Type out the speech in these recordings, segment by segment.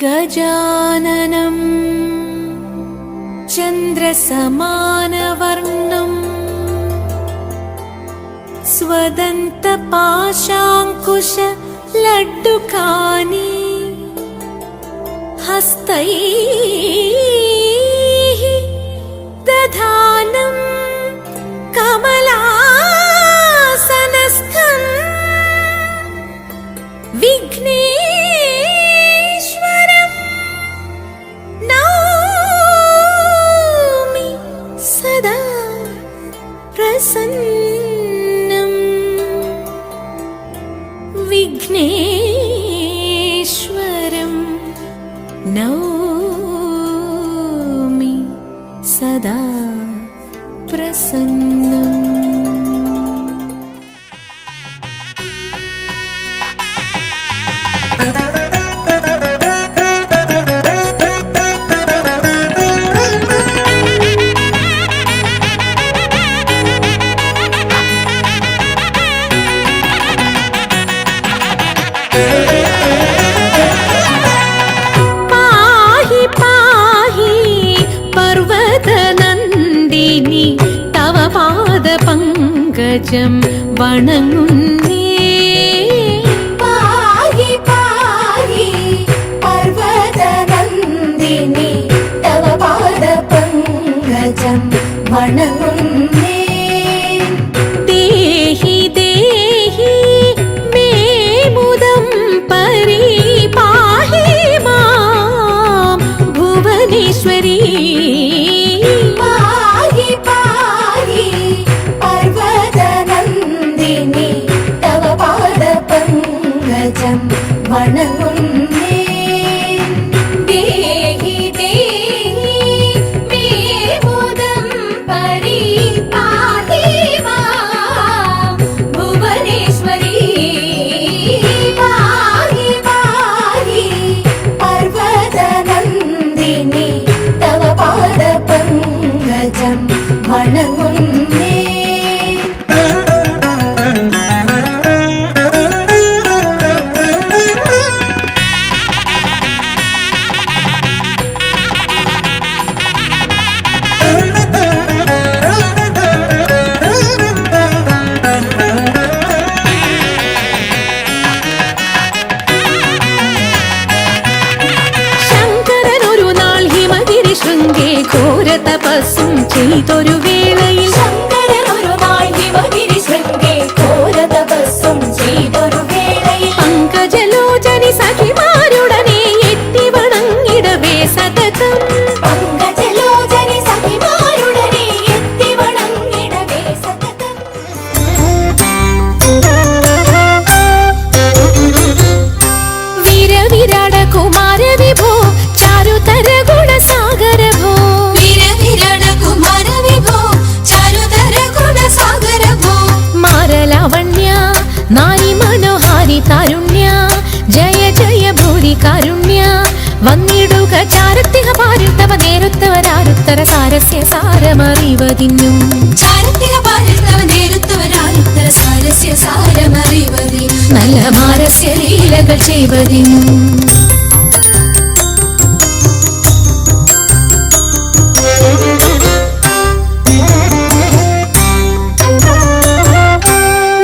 ഗജാനനം ചന്ദ്രസമാനവർണം സ്വദന്തപാശാങ്കുശ ലഡ്ഡുകാനി ഹസ്തൈഃ ദധാനം കമലാസനസ്ഥം വിഘ്നേശ്വരം നൗമി സദാ പ്രസന്നം. വിഘ്നേശ്വരം നൗമി സദാ പ്രസന്നം. പാഹി പാഹി പർവതനന്ദിനി തവ പാദപങ്കജം വണങ്ങുന്നേ. പാഹി പാഹി പർവതനന്ദിനി തവ പാദപങ്കജം വണങ്ങുന്നേ. ദേഹി ദേഹി മേ മുദം പരിപാഹി മാം ഭുവനേശ്വരി. പാഹി പാഹി പർവതനന്ദിനി തവ പാദപങ്കജം വണങ്ങുന്നേ. ദേഹി ദേഹി മേ മുദം പരിപാഹി മാം ഭുവനേശ്വരി. പാഹി പാഹി പർവതനന്ദിനി തവ പാദപങ്കജം വണങ്ങുന്നേ. ശങ്കരനൊരു നാൾ ഹിമഗിരി ശൃംഗേ ഘോര തപസ്സും ചെയ്തൊരു വേളയിൽ ശങ്കരനൊരു നാൾ ഹിമഗിരി ശൃംഗേ ഘോര തപസ്സും ചെയ്തൊരു വേളയിൽ പങ്കജലോചനി സഖിമാരുടനെ എത്തി വണങ്ങിടവേ സതതം. പങ്കജലോചനി സഖിമാരുടനെ എത്തി വണങ്ങിടവേ സതതം. വീരവിരാട കുമാര വിഭോ ചാരുതര ഗുണസാഗര ഭോ. വീരവിരാട കുമാര വിഭോ ചാരുതര ഗുണസാഗര ഭോ. മാരലാവണ്യ നാരി മനോഹാരി താരുണ്യ ജയ ജയ ഭൂരി കാരുണ്യ. വന്നിടുക ചാരത്തിഹ പാരിൽ തവ നേരുത്തവരാരുത്തര സാരസ്യ സാരമറിവതിന്നും. ചാരത്തിഹ പാരിൽ തവ നേരുത്തവരാരുത്തര സാരസ്യ സാരമറിവതിനും. നല്ല മാരസ്യ ലീലകൾ ചെയ്വതിനും.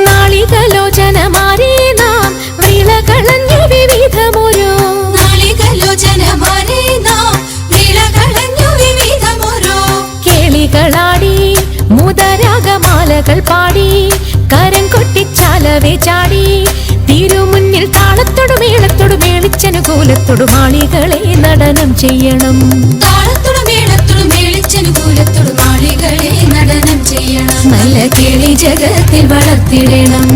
നാളികലോചനമാരേ നാം വിളകളഞ്ഞു വിവിധമൊരു. നാളികലോചനമാരേ നാം വിളകളഞ്ഞു വിവിധമൊരു. കേളികളാടി മുദരാഗമാലകൾ പാടി കരം കൊട്ടിച്ചാലവേ ചാടി. തിരുമുന്നിൽ താളത്തോടു മേളത്തോടു മേളിച്ചനുകൂലത്തോടു മാളികളെ നടനം ചെയ്യണം. താളത്തോടു മേളത്തോടു മേളിച്ചനുകൂലത്തോടു മാളികളെ നടനം ചെയ്യണം. നല്ല കേളി ജഗത്തിൽ വളർത്തിടണം.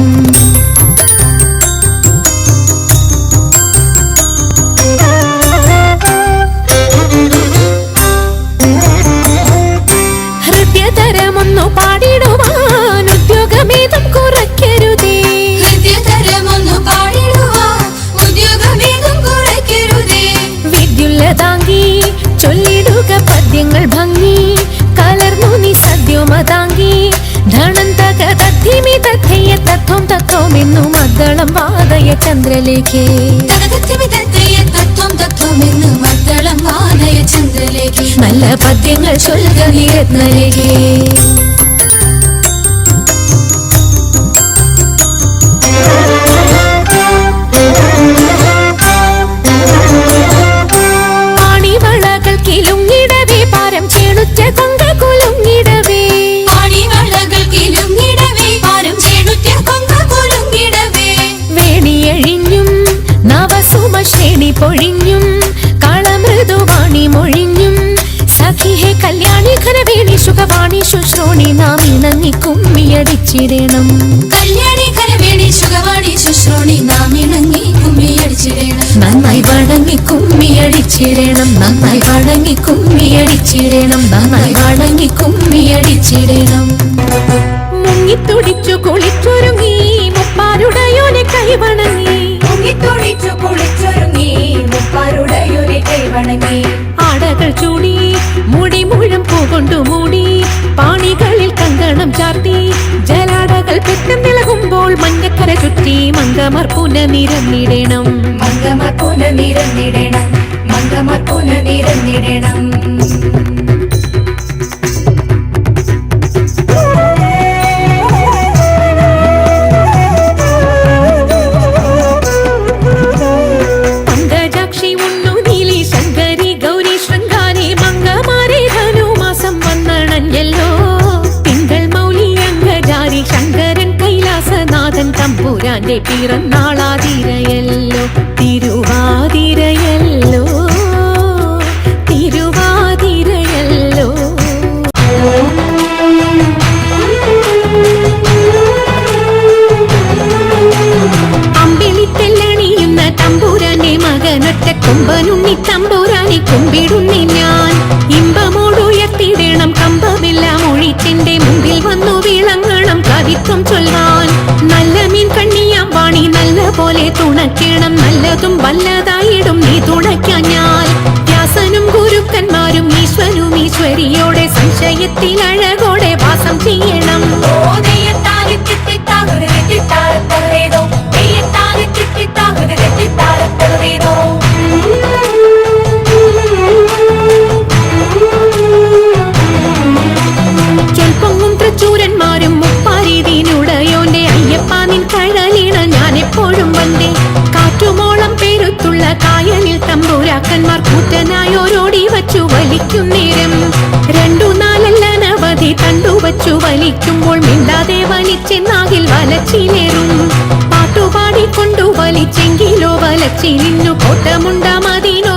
ഹൃദയതരമൊന്നു പാടിടുവാൻ ഉദ്യോഗമേതും കുറയ്ക്കരുതേ. ഹൃദയതരമൊന്നു പാടിടുവാൻ ഉദ്യോഗമേതും കുറയ്ക്കരുതേ. വിദ്യുല്ലതാങ്കി ചൊല്ലിടുക പദ്യങ്ങൾ ഭംഗി കലർന്നു നീ സദ്യോമതാങ്കി. ധണന്തക തദ്ധിമി തദ്ധയ തത്വം തത്വമെന്നു മദ്ദളം വാദയ ചന്ദ്രലേഖേ. തത്വം തത്വമെന്നു പദ്യങ്ങൾ ചൊല്ലുക നിരത്നലകേ. പാണിവളകൾ കിലുങ്ങിടവേ പാരം ചേണുറ്റ കൊങ്ക കുലുങ്ങിടവേ. പാണിവളകൾ കിലുങ്ങിടവേ പാരം ചേണുറ്റ കൊങ്ക കുലുങ്ങിടവേ. വേണിയഴിഞ്ഞും നവസുമ ശ്രേണി പൊഴിഞ്ഞും കളമൃദുവാണി മൊഴിഞ്ഞും സഖിഹേ കല്യാണി ഘനവേണി സുഖവാണി ശുശ്രോണി നാം ഇണങ്ങി കുമ്മിയടിച്ചിടണം. കല്യാണി ഘനവേണി സുഖവാണി ശുശ്രോണി നാം ഇണങ്ങി കുമ്മിയടിച്ചിടണം. നന്നായി വണങ്ങി കുമ്മിയടിച്ചിടണം. നന്നായി വണങ്ങി കുമ്മിയടിച്ചിടണം. നന്നായി വണങ്ങി കുമ്മിയടിച്ചിടണം. മുങ്ങിത്തുടിച്ചു കുളിച്ചൊരുങ്ങി മുപ്പാരുടയോനെ കൈവണങ്ങി. മുങ്ങിത്തുടിച്ചു കുളിച്ചൊരുങ്ങി മുപ്പാരുടയോനെ കൈവണങ്ങി. ആടകൾ ചൂടി മുടി മുഴം പൂകൊണ്ടു മൂടി പാണികളിൽ കങ്കണം ചാർത്തി ജലാടകൾ പെട്ടെന്നിളകുമ്പോൾ മഞ്ഞക്കര ചുറ്റി മങ്കമർ പുനനിരന്നിടണം. മങ്കമർ പുനനിരന്നിടണം. മങ്കമർ പുനനിരന്നിടണം. പങ്കജാക്ഷി ഉണ്ണു നീലി ശങ്കരി ഗൗരി ശൃംഗാരി മംഗമാരെ ധനുമാസം വന്നണഞ്ഞല്ലോ. തിങ്കൾ മൗലി അംഗജാരി ശങ്കരൻ കൈലാസനാഥൻ തമ്പുരാന്റെ പിറന്നാളാതിരയല്ലോ. തിരുവാതിരയല്ലോ. തിരുവാതിരയല്ലോ. അമ്പിളിത്തെല്ലണിയുന്ന തമ്പുരാന്റെ മകനൊറ്റ കൊമ്പനുണ്ണി തമ്പുരാനെ കുമ്പിടുന്നി ഞാൻ. ഇമ്പമോടുയർത്തിടണം കമ്പമെല്ലാം ഒഴിച്ചെന്റെ മുമ്പിൽ വന്നു വിളങ്ങണം കവിത്വം ചൊല്ലാൻ. നല്ല മീൻ കണ്ണിയാം വാണി നല്ല പോലെ തുണയ്ക്കണം. നല്ലതും വല്ലതായിടും നീ തുണയ്ക്കാൻ ഞാൻ. വ്യാസനും ഗുരുക്കന്മാരും ഈശ്വരും ഈശ്വരിയോടെ സംശയത്തിൽ അഴകോടെ വാസം ചെയ്യണം. ചൊൽപ്പൊങ്ങും തൃച്ചൂരന്മാരും മുപ്പാരീതിയിലുടയോന്റെ അയ്യപ്പ നിൻ കഴലിണ ഞാൻ എപ്പോഴും വന്നേ. കാറ്റുമോളം പേരുത്തുള്ള കായലിൽ തമ്പുരാക്കന്മാർ കൂറ്റനായോരോടി വച്ചു വലിക്കും നേരം. 2-4 അനവധി തണ്ടുവച്ചു വലിക്കുമ്പോൾ മിണ്ടാതെ വലിച്ചെന്നാകിൽ വലച്ചിലേറും. പാട്ടുപാടിക്കൊണ്ടു വലിച്ചെങ്കിലോ വലച്ചിലിന്നു കോട്ടമുണ്ട മദീന